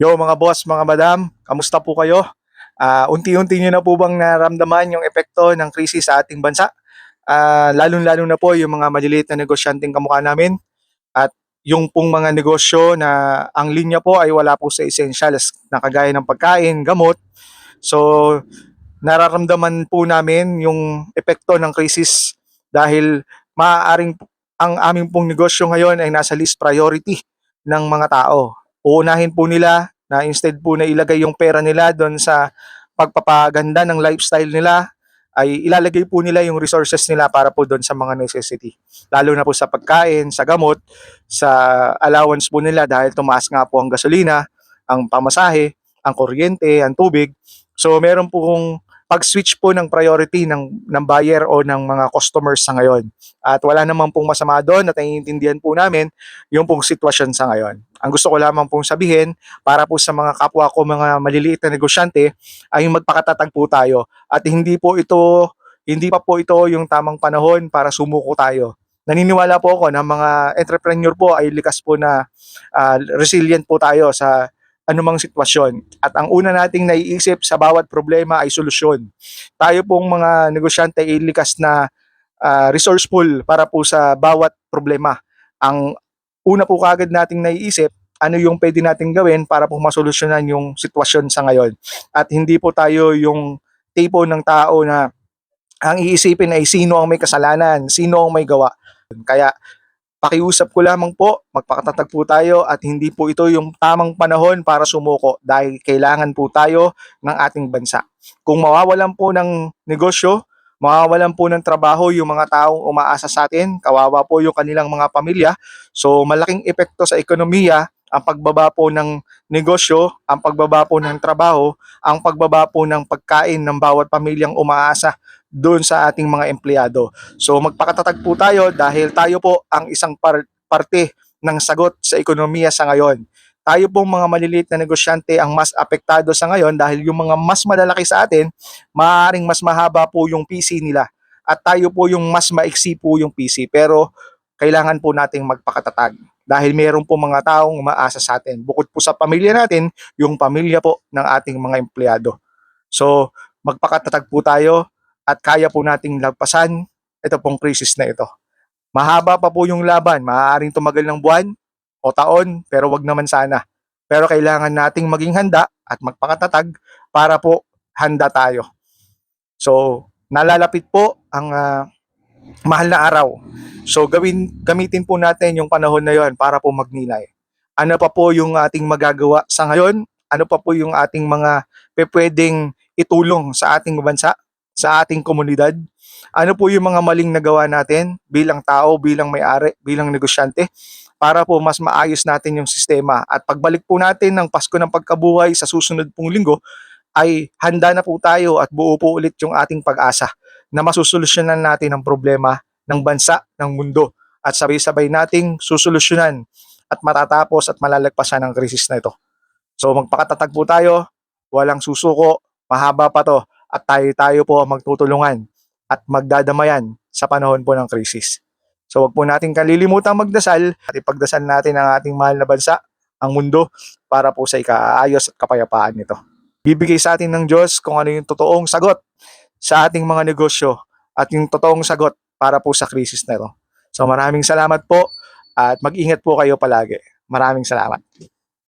Yo mga boss, mga madam, kamusta po kayo? Unti-unti niyo na po bang naramdaman yung epekto ng krisis sa ating bansa? Lalong-lalo na po yung mga maliliit na negosyanteng kamukha namin at yung pong mga negosyo na ang linya po ay wala po sa essentials na kagaya ng pagkain, gamot. So, nararamdaman po namin yung epekto ng krisis dahil maaaring ang aming pong negosyo ngayon ay nasa list priority ng mga tao. Uunahin po nila na instead po na ilagay yung pera nila doon sa pagpapaganda ng lifestyle nila, ay ilalagay po nila yung resources nila para po doon sa mga necessity. Lalo na po sa pagkain, sa gamot, sa allowance po nila dahil tumaas nga po ang gasolina, ang pamasahe, ang kuryente, ang tubig. So meron po kung pag-switch po ng priority ng buyer o ng mga customers sa ngayon. At wala naman pong masama doon at naiintindihan po namin yung pong sitwasyon sa ngayon. Ang gusto ko lamang pong sabihin para po sa mga kapwa ko mga maliliit na negosyante ay magpakatatag po tayo at hindi pa po ito yung tamang panahon para sumuko tayo. Naniniwala po ako na mga entrepreneur po ay likas po na resilient po tayo sa anumang sitwasyon. At ang una nating naiisip sa bawat problema ay solusyon. Tayo pong mga negosyante ay likas na resourceful para po sa bawat problema. Ang una po kagad nating naiisip, ano yung pwede nating gawin para po masolusyonan yung sitwasyon sa ngayon. At hindi po tayo yung tipo ng tao na ang iisipin ay sino ang may kasalanan, sino ang may gawa. Kaya pakiusap ko lamang po, magpakatatag po tayo at hindi po ito yung tamang panahon para sumuko dahil kailangan po tayo ng ating bansa. Kung mawawalan po ng negosyo, mawawalan po ng trabaho yung mga taong umaasa sa atin, kawawa po yung kanilang mga pamilya. So malaking epekto sa ekonomiya ang pagbaba po ng negosyo, ang pagbaba po ng trabaho, ang pagbaba po ng pagkain ng bawat pamilyang umaasa doon sa ating mga empleyado. So magpakatatag po tayo dahil tayo po ang isang parte ng sagot sa ekonomiya sa ngayon. Tayo pong mga maliliit na negosyante ang mas apektado sa ngayon dahil yung mga mas malalaki sa atin, maaaring mas mahaba po yung PC nila. At tayo po yung mas maiksi po yung PC. Pero kailangan po nating magpakatatag dahil meron po mga taong umaasa sa atin. Bukod po sa pamilya natin, yung pamilya po ng ating mga empleyado. So, magpakatatag po tayo at kaya po nating lagpasan ito pong krisis na ito. Mahaba pa po yung laban, maaaring tumagal ng buwan o taon, pero wag naman sana. Pero kailangan nating maging handa at magpakatatag para po handa tayo. So, nalalapit po ang mahal na araw. So, gamitin po natin yung panahon na yon para po magnilay. Ano pa po yung ating magagawa sa ngayon? Ano pa po yung ating mga pwedeng itulong sa ating bansa, sa ating komunidad? Ano po yung mga maling nagawa natin bilang tao, bilang may-ari, bilang negosyante para po mas maayos natin yung sistema. At pagbalik po natin ng Pasko ng Pagkabuhay sa susunod pong linggo, ay handa na po tayo at buo po ulit yung ating pag-asa na masusolusyonan natin ang problema ng bansa, ng mundo at sabay-sabay nating susolusyonan at matatapos at malalagpasan ang krisis na ito. So magpakatatag po tayo, walang susuko, mahaba pa to at tayo po magtutulungan at magdadamayan sa panahon po ng krisis. So wag po natin kalilimutang magdasal at ipagdasal natin ang ating mahal na bansa, ang mundo, para po sa ikaayos at kapayapaan nito. Bibigay sa atin ng Diyos kung ano yung totoong sagot sa ating mga negosyo at yung totoong sagot para po sa krisis na ito. So maraming salamat po at mag-ingat po kayo palagi. Maraming salamat.